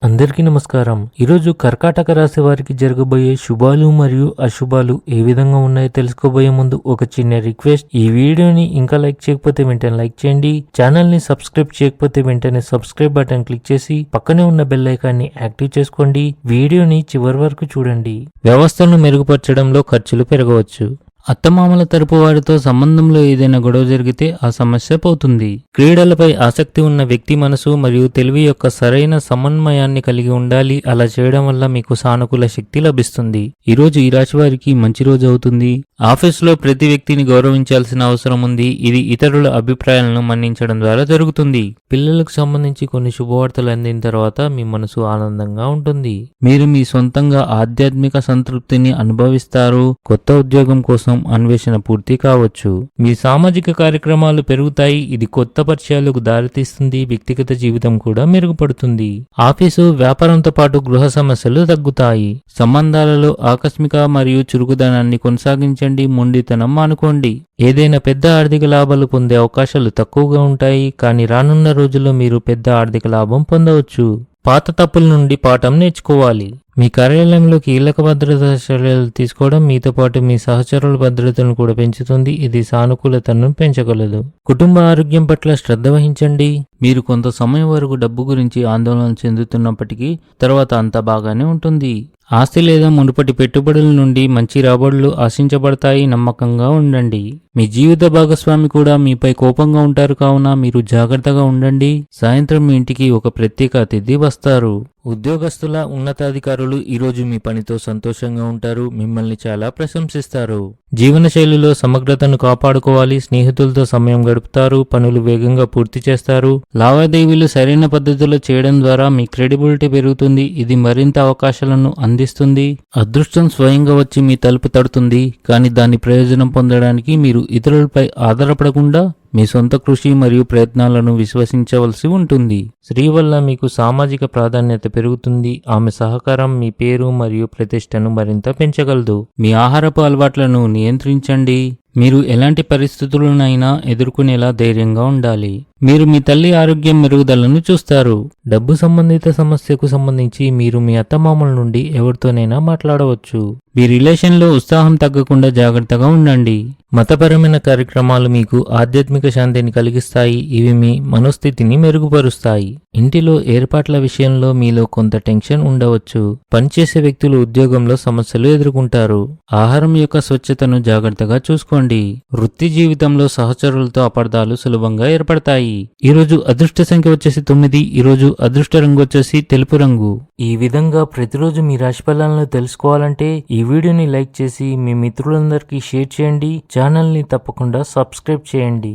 అందరికీ నమస్కారం. ఈరోజు కర్కాటక రాశి వారికి జరగబోయే శుభాలు మరియు అశుభాలు ఏ విధంగా ఉన్నాయో తెలుసుకోబోయే ముందు ఒక చిన్న రిక్వెస్ట్. ఈ వీడియోని ఇంకా లైక్ చేయకపోతే వెంటనే లైక్ చేయండి. ఛానల్ ని సబ్స్క్రైబ్ చేయకపోతే వెంటనే సబ్స్క్రైబ్ బటన్ క్లిక్ చేసి పక్కనే ఉన్న బెల్ ఐకాన్ని యాక్టివ్ చేసుకోండి. వీడియోని చివరి వరకు చూడండి. వ్యవస్థను మెరుగుపరచడంలో ఖర్చులు పెరగవచ్చు. అత్తమామల తరపు వారితో సంబంధంలో ఏదైనా గొడవ జరిగితే ఆ సమస్య పోతుంది. క్రీడలపై ఆసక్తి ఉన్న వ్యక్తి మనసు మరియు తెలివి యొక్క సరైన సమన్వయాన్ని కలిగి ఉండాలి. అలా చేయడం వల్ల మీకు సానుకూల శక్తి లభిస్తుంది. ఈరోజు ఈ రాశి వారికి మంచి రోజు అవుతుంది. ఆఫీసులో ప్రతి వ్యక్తిని గౌరవించాల్సిన అవసరం ఉంది. ఇది ఇతరుల అభిప్రాయాలను మన్నించడం ద్వారా జరుగుతుంది. పిల్లలకు సంబంధించి కొన్ని శుభవార్తలు అందిన తర్వాత మీ మనసు ఆనందంగా ఉంటుంది. మీరు మీ సొంతంగా ఆధ్యాత్మిక సంతృప్తిని అనుభవిస్తారు. కొత్త ఉద్యోగం కోసం అన్వేషణ పూర్తి కావచ్చు. మీ సామాజిక కార్యక్రమాలు పెరుగుతాయి. ఇది కొత్త పరిచయాలకు దారితీస్తుంది. వ్యక్తిగత జీవితం కూడా మెరుగుపడుతుంది. ఆఫీసు వ్యాపారంతో పాటు గృహ సమస్యలు తగ్గుతాయి. సంబంధాలలో ఆకస్మిక మరియు చురుకుదనాన్ని కొనసాగించండి. మొండితనం మానుకోండి. ఏదైనా పెద్ద ఆర్థిక లాభాలు పొందే అవకాశాలు తక్కువగా ఉంటాయి, కానీ రానున్న రోజుల్లో మీరు పెద్ద ఆర్థిక లాభం పొందవచ్చు. పాత తప్పుల నుండి పాఠం నేర్చుకోవాలి. మీ కార్యాలయంలో కీలక భద్రతా చర్యలు తీసుకోవడం మీతో పాటు మీ సహచరుల భద్రతను కూడా పెంచుతుంది. ఇది సానుకూలతను పెంచగలదు. కుటుంబ ఆరోగ్యం పట్ల శ్రద్ధ వహించండి. మీరు కొంత సమయం వరకు డబ్బు గురించి ఆందోళన చెందుతున్నప్పటికీ తర్వాత అంతా బాగానే ఉంటుంది. ఆస్తి లేదా మునుపటి పెట్టుబడుల నుండి మంచి రాబడులు ఆశించబడతాయి. నమ్మకంగా ఉండండి. మీ జీవిత భాగస్వామి కూడా మీపై కోపంగా ఉంటారు, కావున మీరు జాగ్రత్తగా ఉండండి. సాయంత్రం మీ ఇంటికి ఒక ప్రత్యేక అతిథి వస్తారు. ఉద్యోగస్తుల ఉన్నతాధికారులు ఈరోజు మీ పనితో సంతోషంగా ఉంటారు. మిమ్మల్ని చాలా ప్రశంసిస్తారు. జీవనశైలిలో సమగ్రతను కాపాడుకోవాలి. స్నేహితులతో సమయం గడుపుతారు. పనులు వేగంగా పూర్తి చేస్తారు. లావాదేవీలు సరైన పద్ధతిలో చేయడం ద్వారా మీ క్రెడిబిలిటీ పెరుగుతుంది. ఇది మరింత అవకాశాలను అందిస్తుంది. అదృష్టం స్వయంగా వచ్చి మీ తలుపు తడుతుంది, కానీ దాని ప్రయోజనం పొందడానికి మీరు ఇతరులపై ఆధారపడకుండా మీ సొంత కృషి మరియు ప్రయత్నాలను విశ్వసించవలసి ఉంటుంది. స్త్రీ వల్ల మీకు సామాజిక ప్రాధాన్యత పెరుగుతుంది. ఆమె సహకారం మీ పేరు మరియు ప్రతిష్టను మరింత పెంచగలదు. మీ ఆహారపు అలవాట్లను నియంత్రించండి. మీరు ఎలాంటి పరిస్థితులనైనా ఎదుర్కొనేలా ధైర్యంగా ఉండాలి. మీరు మీ తల్లి ఆరోగ్యం మెరుగుదలను చూస్తారు. డబ్బు సంబంధిత సమస్యకు సంబంధించి మీరు మీ అత్తమామల నుండి ఎవరితోనైనా మాట్లాడవచ్చు. మీ రిలేషన్లో ఉత్సాహం తగ్గకుండా జాగ్రత్తగా ఉండండి. మతపరమైన కార్యక్రమాలు మీకు ఆధ్యాత్మిక శాంతిని కలిగిస్తాయి. ఇవి మీ మనోస్థితిని మెరుగుపరుస్తాయి. ఇంటిలో ఏర్పాట్ల విషయంలో మీలో కొంత టెన్షన్ ఉండవచ్చు. పనిచేసే వ్యక్తులు ఉద్యోగంలో సమస్యలు ఎదుర్కొంటారు. ఆహారం యొక్క స్వచ్ఛతను జాగ్రత్తగా చూసుకోండి. వృత్తి జీవితంలో సహచరులతో అపార్థాలు సులభంగా ఏర్పడతాయి. ఈరోజు అదృష్ట సంఖ్య వచ్చేసి 9. ఈరోజు అదృష్ట రంగు వచ్చేసి తెలుపు రంగు. ఈ విధంగా ప్రతిరోజు మీ రాశి ఫలాలను తెలుసుకోవాలంటే ఈ వీడియోని లైక్ చేసి మీ మిత్రులందరికీ షేర్ చేయండి. ఛానల్ ని తప్పకుండా సబ్స్క్రైబ్ చేయండి.